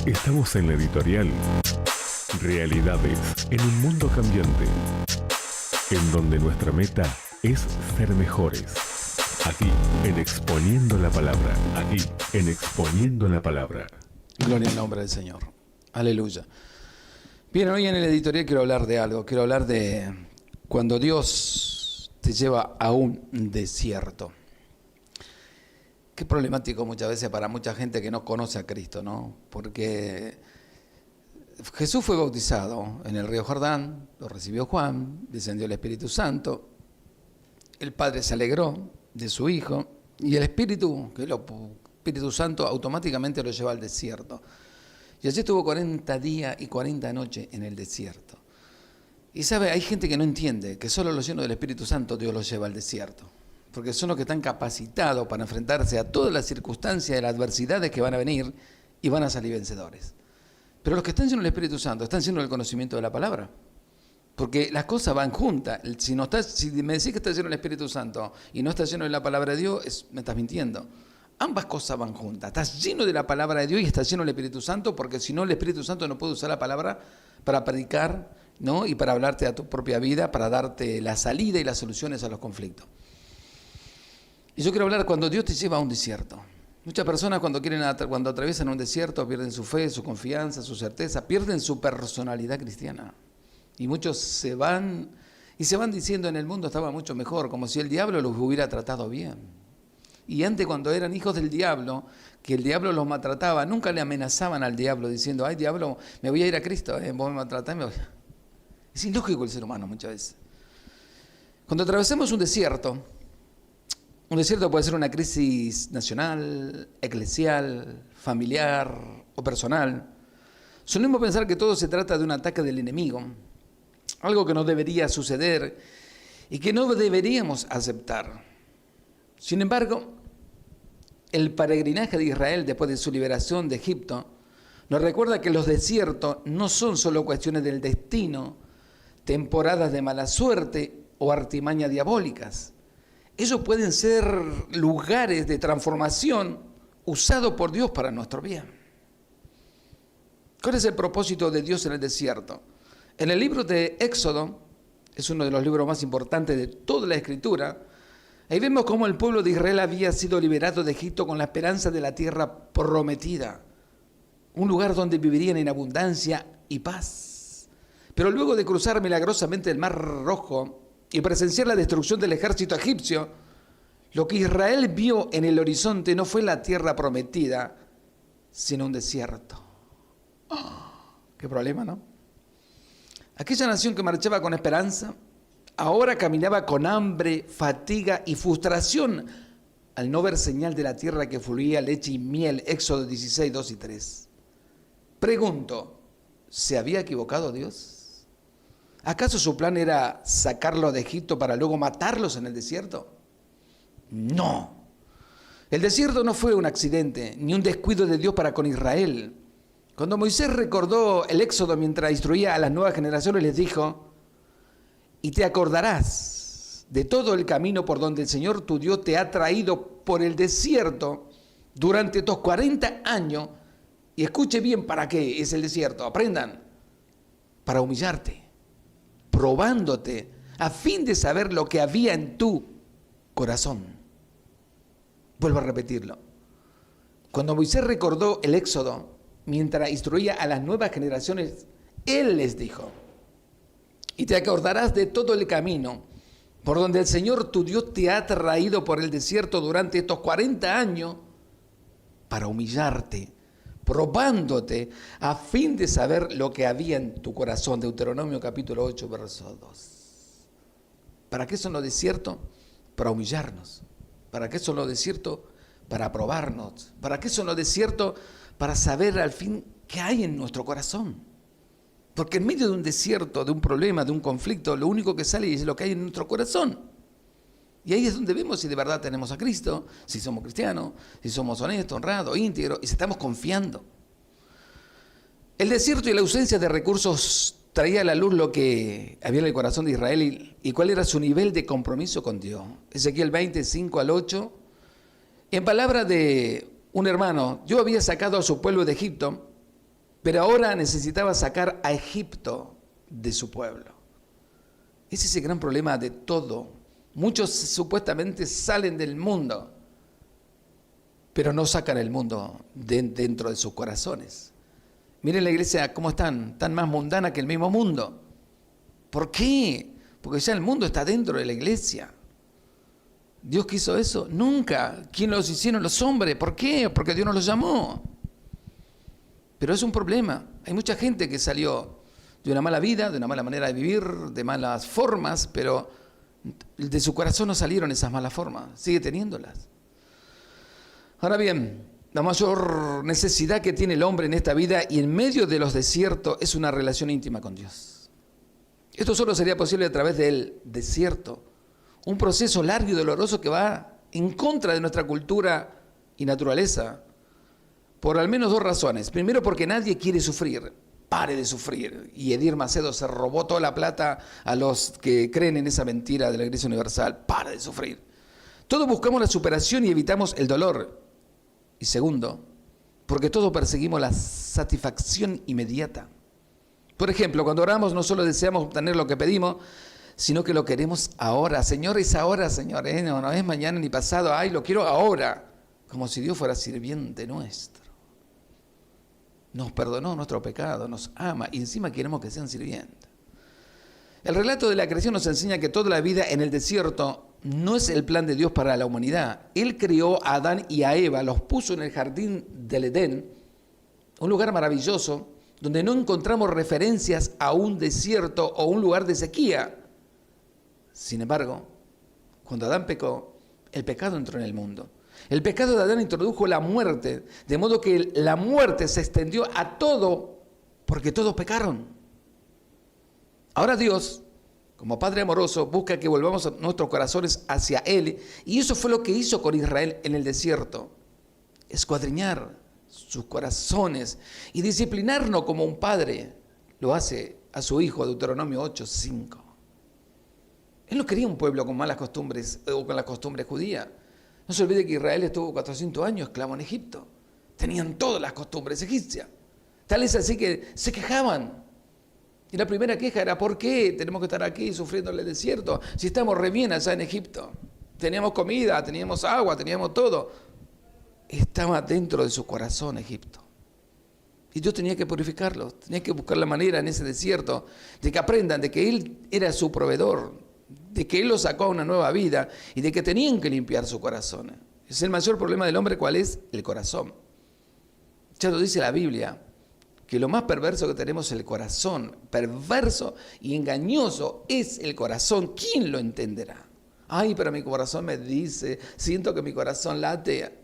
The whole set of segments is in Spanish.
Estamos en la editorial Realidades en un mundo cambiante, en donde nuestra meta es ser mejores. Aquí, en Exponiendo la Palabra. Aquí, en Exponiendo la Palabra. Gloria al nombre del Señor. Aleluya. Bien, hoy en el editorial quiero hablar de algo. Quiero hablar de cuando Dios te lleva a un desierto. Qué problemático muchas veces para mucha gente que no conoce a Cristo, ¿no? Porque Jesús fue bautizado en el río Jordán, lo recibió Juan, descendió el Espíritu Santo, el Padre se alegró de su Hijo y el Espíritu Santo automáticamente lo lleva al desierto. Y allí estuvo 40 días y 40 noches en el desierto. Y sabe, hay gente que no entiende que solo los llenos del Espíritu Santo Dios los lleva al desierto. Porque son los que están capacitados para enfrentarse a todas las circunstancias y las adversidades que van a venir y van a salir vencedores. Pero los que están llenos del Espíritu Santo están llenos del conocimiento de la palabra. Porque las cosas van juntas. Si me decís que estás lleno del Espíritu Santo y no estás lleno de la palabra de Dios, me estás mintiendo. Ambas cosas van juntas. Estás lleno de la palabra de Dios y estás lleno del Espíritu Santo, porque si no, el Espíritu Santo no puede usar la palabra para predicar, ¿no? Y para hablarte a tu propia vida, para darte la salida y las soluciones a los conflictos. Y yo quiero hablar cuando Dios te lleva a un desierto. Muchas personas cuando atraviesan un desierto pierden su fe, su confianza, su certeza, pierden su personalidad cristiana. Y muchos se van diciendo en el mundo estaba mucho mejor, como si el diablo los hubiera tratado bien. Y antes cuando eran hijos del diablo, que el diablo los maltrataba, nunca le amenazaban al diablo diciendo, ay diablo, me voy a ir a Cristo, vos me maltratás, me voy. Es ilógico el ser humano muchas veces. Cuando atravesamos un desierto puede ser una crisis nacional, eclesial, familiar o personal. Solemos pensar que todo se trata de un ataque del enemigo, algo que no debería suceder y que no deberíamos aceptar. Sin embargo, el peregrinaje de Israel después de su liberación de Egipto nos recuerda que los desiertos no son solo cuestiones del destino, temporadas de mala suerte o artimañas diabólicas. Ellos pueden ser lugares de transformación usados por Dios para nuestro bien. ¿Cuál es el propósito de Dios en el desierto? En el libro de Éxodo, es uno de los libros más importantes de toda la Escritura, ahí vemos cómo el pueblo de Israel había sido liberado de Egipto con la esperanza de la tierra prometida, un lugar donde vivirían en abundancia y paz. Pero luego de cruzar milagrosamente el Mar Rojo y presenciar la destrucción del ejército egipcio, lo que Israel vio en el horizonte no fue la tierra prometida, sino un desierto. ¡Qué problema!, ¿no? Aquella nación que marchaba con esperanza, ahora caminaba con hambre, fatiga y frustración al no ver señal de la tierra que fluía leche y miel, Éxodo 16, 2 y 3. Pregunto, ¿se había equivocado Dios? ¿Acaso su plan era sacarlos de Egipto para luego matarlos en el desierto? No. El desierto no fue un accidente, ni un descuido de Dios para con Israel. Cuando Moisés recordó el Éxodo mientras instruía a las nuevas generaciones, les dijo, y te acordarás de todo el camino por donde el Señor tu Dios te ha traído por el desierto durante estos 40 años. Y escuche bien para qué es el desierto, aprendan, para humillarte, probándote, a fin de saber lo que había en tu corazón. Vuelvo a repetirlo. Cuando Moisés recordó el Éxodo, mientras instruía a las nuevas generaciones, él les dijo, y te acordarás de todo el camino por donde el Señor tu Dios te ha traído por el desierto durante estos 40 años para humillarte, probándote a fin de saber lo que había en tu corazón. Deuteronomio capítulo 8, verso 2. ¿Para qué son los desiertos? Para humillarnos. ¿Para qué son los desiertos? Para probarnos. ¿Para qué son los desiertos? Para saber al fin qué hay en nuestro corazón. Porque en medio de un desierto, de un problema, de un conflicto, lo único que sale es lo que hay en nuestro corazón. Y ahí es donde vemos si de verdad tenemos a Cristo, si somos cristianos, si somos honestos, honrados, íntegros, y si estamos confiando. El desierto y la ausencia de recursos traía a la luz lo que había en el corazón de Israel y cuál era su nivel de compromiso con Dios. Ezequiel 20, 5 al 8. En palabra de un hermano, yo había sacado a su pueblo de Egipto pero ahora necesitaba sacar a Egipto de su pueblo. Ese es el gran problema de todo. Muchos supuestamente salen del mundo, pero no sacan el mundo dentro de sus corazones. Miren la iglesia cómo están, tan más mundana que el mismo mundo. ¿Por qué? Porque ya el mundo está dentro de la iglesia. ¿Dios quiso eso? Nunca. ¿Quién los hicieron? Los hombres. ¿Por qué? Porque Dios nos los llamó. Pero es un problema. Hay mucha gente que salió de una mala vida, de una mala manera de vivir, de malas formas, pero de su corazón no salieron esas malas formas. Sigue teniéndolas. Ahora bien, la mayor necesidad que tiene el hombre en esta vida y en medio de los desiertos es una relación íntima con Dios. Esto solo sería posible a través del desierto. Un proceso largo y doloroso que va en contra de nuestra cultura y naturaleza. Por al menos dos razones. Primero, porque nadie quiere sufrir. Pare de sufrir. Y Edir Macedo se robó toda la plata a los que creen en esa mentira de la Iglesia Universal. Pare de sufrir. Todos buscamos la superación y evitamos el dolor. Y segundo, porque todos perseguimos la satisfacción inmediata. Por ejemplo, cuando oramos no solo deseamos obtener lo que pedimos, sino que lo queremos ahora. Señor, es ahora, Señor. No es mañana ni pasado. Ay, lo quiero ahora. Como si Dios fuera sirviente nuestro. Nos perdonó nuestro pecado, nos ama y encima queremos que sean sirvientes. El relato de la creación nos enseña que toda la vida en el desierto no es el plan de Dios para la humanidad. Él creó a Adán y a Eva, los puso en el jardín del Edén, un lugar maravilloso donde no encontramos referencias a un desierto o un lugar de sequía. Sin embargo, cuando Adán pecó, el pecado entró en el mundo. El pecado de Adán introdujo la muerte, de modo que la muerte se extendió a todo, porque todos pecaron. Ahora Dios, como Padre amoroso, busca que volvamos nuestros corazones hacia Él, y eso fue lo que hizo con Israel en el desierto. Escuadriñar sus corazones y disciplinarnos como un padre lo hace a su hijo, Deuteronomio 8:5. Él no quería un pueblo con malas costumbres o con las costumbres judías. No se olvide que Israel estuvo 400 años esclavo en Egipto. Tenían todas las costumbres egipcias. Tal es así que se quejaban. Y la primera queja era, ¿por qué tenemos que estar aquí sufriendo en el desierto si estamos re bien allá en Egipto? Teníamos comida, teníamos agua, teníamos todo. Estaba dentro de su corazón Egipto. Y Dios tenía que purificarlos. Tenía que buscar la manera en ese desierto de que aprendan de que Él era su proveedor, de que Él los sacó a una nueva vida y de que tenían que limpiar su corazón. Es el mayor problema del hombre, ¿cuál es? El corazón. Ya lo dice la Biblia, que lo más perverso que tenemos es el corazón. Perverso y engañoso es el corazón. ¿Quién lo entenderá? Ay, pero mi corazón me dice, siento que mi corazón late.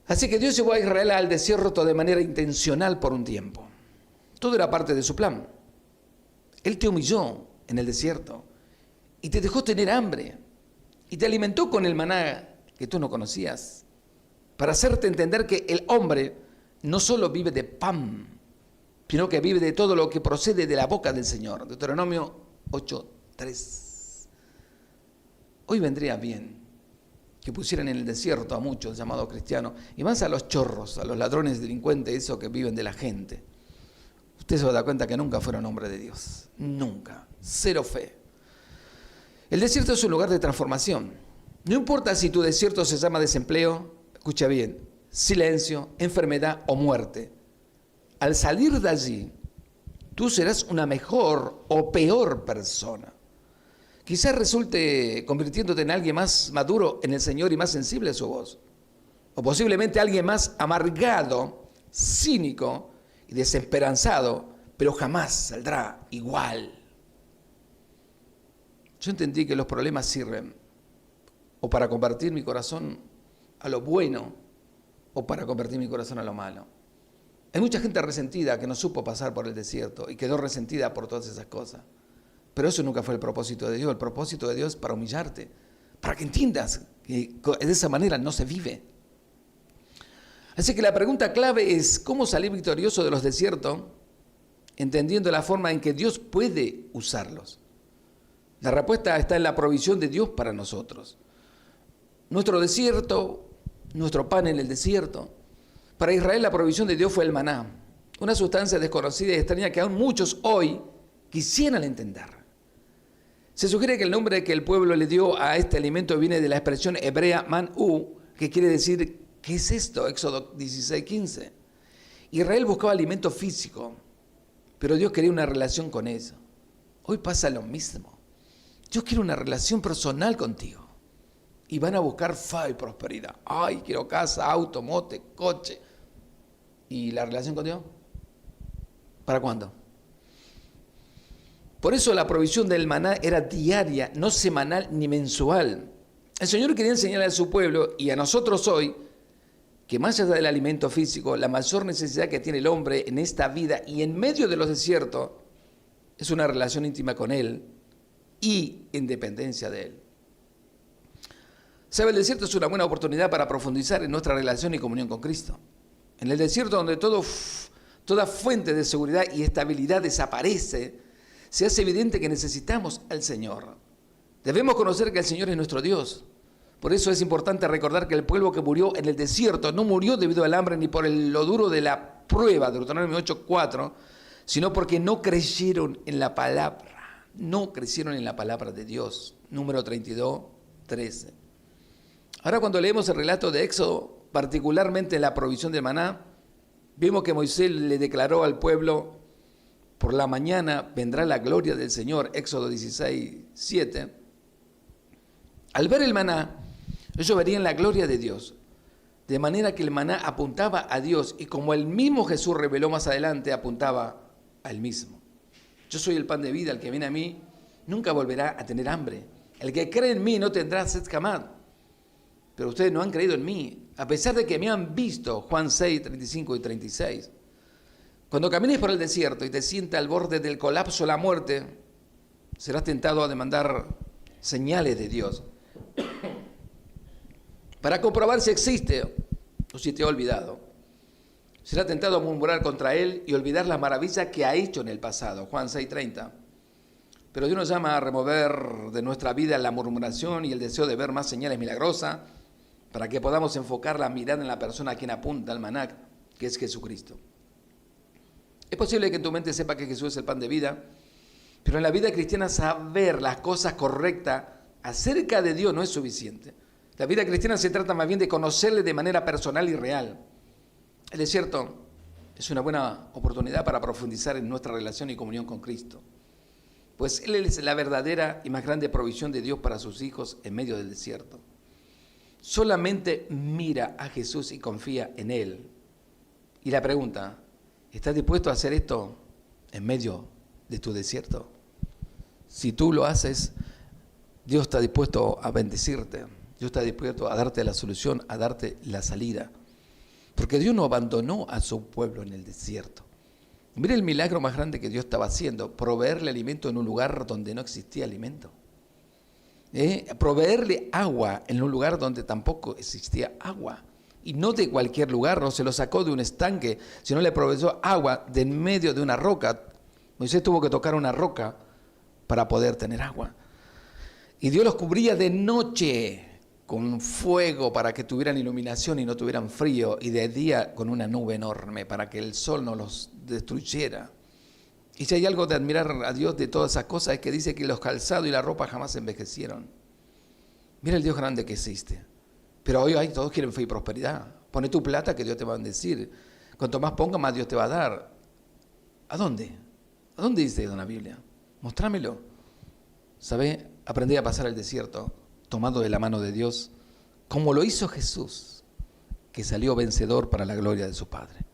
Así que Dios llevó a Israel al desierto de manera intencional por un tiempo. Todo era parte de su plan. Él te humilló en el desierto y te dejó tener hambre y te alimentó con el maná que tú no conocías para hacerte entender que el hombre no solo vive de pan, sino que vive de todo lo que procede de la boca del Señor. Deuteronomio 8:3. Hoy vendría bien que pusieran en el desierto a muchos llamados cristianos y más a los chorros, a los ladrones delincuentes, esos que viven de la gente. Usted se va a dar cuenta que nunca fueron hombres de Dios. Nunca. Cero fe. El desierto es un lugar de transformación. No importa si tu desierto se llama desempleo, escucha bien, silencio, enfermedad o muerte. Al salir de allí, tú serás una mejor o peor persona. Quizás resulte convirtiéndote en alguien más maduro en el Señor y más sensible a su voz. O posiblemente alguien más amargado, cínico y desesperanzado, pero jamás saldrá igual. Yo entendí que los problemas sirven o para convertir mi corazón a lo bueno o para convertir mi corazón a lo malo. Hay mucha gente resentida que no supo pasar por el desierto y quedó resentida por todas esas cosas. Pero eso nunca fue el propósito de Dios. El propósito de Dios es para humillarte, para que entiendas que de esa manera no se vive. Así que la pregunta clave es ¿cómo salir victorioso de los desiertos? Entendiendo la forma en que Dios puede usarlos. La respuesta está en la provisión de Dios para nosotros. Nuestro desierto, nuestro pan en el desierto, Para Israel la provisión de Dios fue el maná, una sustancia desconocida y extraña que aún muchos hoy quisieran entender. Se sugiere que el nombre que el pueblo le dio a este alimento viene de la expresión hebrea manú, que quiere decir, ¿qué es esto? Éxodo 16:15. Israel buscaba alimento físico, pero Dios quería una relación con eso. Hoy pasa lo mismo. Dios quiere una relación personal contigo. Y van a buscar fe y prosperidad. Ay, quiero casa, auto, mote, coche. ¿Y la relación con Dios? ¿Para cuándo? Por eso la provisión del maná era diaria, no semanal ni mensual. El Señor quería enseñarle a su pueblo y a nosotros hoy que más allá del alimento físico, la mayor necesidad que tiene el hombre en esta vida y en medio de los desiertos es una relación íntima con Él y en dependencia de Él. ¿Sabe? El desierto es una buena oportunidad para profundizar en nuestra relación y comunión con Cristo. En el desierto donde toda fuente de seguridad y estabilidad desaparece, se hace evidente que necesitamos al Señor. Debemos conocer que el Señor es nuestro Dios. Por eso es importante recordar que el pueblo que murió en el desierto no murió debido al hambre ni por lo duro de la prueba, Deuteronomio 8:4, sino porque no creyeron en la palabra. No creyeron en la palabra de Dios. Número 32:13. Ahora cuando leemos el relato de Éxodo, particularmente la provisión del maná, vemos que Moisés le declaró al pueblo: por la mañana vendrá la gloria del Señor, Éxodo 16:7. Al ver el maná, ellos verían la gloria de Dios, de manera que el maná apuntaba a Dios y como el mismo Jesús reveló más adelante, apuntaba al mismo. Yo soy el pan de vida, el que viene a mí nunca volverá a tener hambre. El que cree en mí no tendrá sed jamás. Pero ustedes no han creído en mí, a pesar de que me han visto, Juan 6:35 y 36. Cuando camines por el desierto y te sientas al borde del colapso, la muerte, serás tentado a demandar señales de Dios para comprobar si existe o si te ha olvidado. Será tentado a murmurar contra Él y olvidar las maravillas que ha hecho en el pasado, Juan 6:30. Pero Dios nos llama a remover de nuestra vida la murmuración y el deseo de ver más señales milagrosas para que podamos enfocar la mirada en la persona a quien apunta el maná, que es Jesucristo. Es posible que en tu mente sepa que Jesús es el pan de vida, pero en la vida cristiana saber las cosas correctas acerca de Dios no es suficiente. La vida cristiana se trata más bien de conocerle de manera personal y real. El desierto es una buena oportunidad para profundizar en nuestra relación y comunión con Cristo, pues Él es la verdadera y más grande provisión de Dios para sus hijos en medio del desierto. Solamente mira a Jesús y confía en Él. Y la pregunta: ¿estás dispuesto a hacer esto en medio de tu desierto? Si tú lo haces, Dios está dispuesto a bendecirte. Dios está dispuesto a darte la solución, a darte la salida. Porque Dios no abandonó a su pueblo en el desierto. Mira el milagro más grande que Dios estaba haciendo: proveerle alimento en un lugar donde no existía alimento. Proveerle agua en un lugar donde tampoco existía agua. Y no de cualquier lugar, no se lo sacó de un estanque, sino le proveyó agua de en medio de una roca. Moisés tuvo que tocar una roca para poder tener agua. Y Dios los cubría de noche con fuego para que tuvieran iluminación y no tuvieran frío, y de día con una nube enorme para que el sol no los destruyera. Y si hay algo de admirar a Dios de todas esas cosas, es que dice que los calzados y la ropa jamás envejecieron. Mira el Dios grande que existe. Pero hoy todos quieren fe y prosperidad. Pone tu plata que Dios te va a bendecir. Cuanto más ponga, más Dios te va a dar. ¿A dónde? ¿A dónde dice en la Biblia? Mostrámelo. ¿Sabe? Aprendí a pasar el desierto tomado de la mano de Dios, como lo hizo Jesús, que salió vencedor para la gloria de su Padre.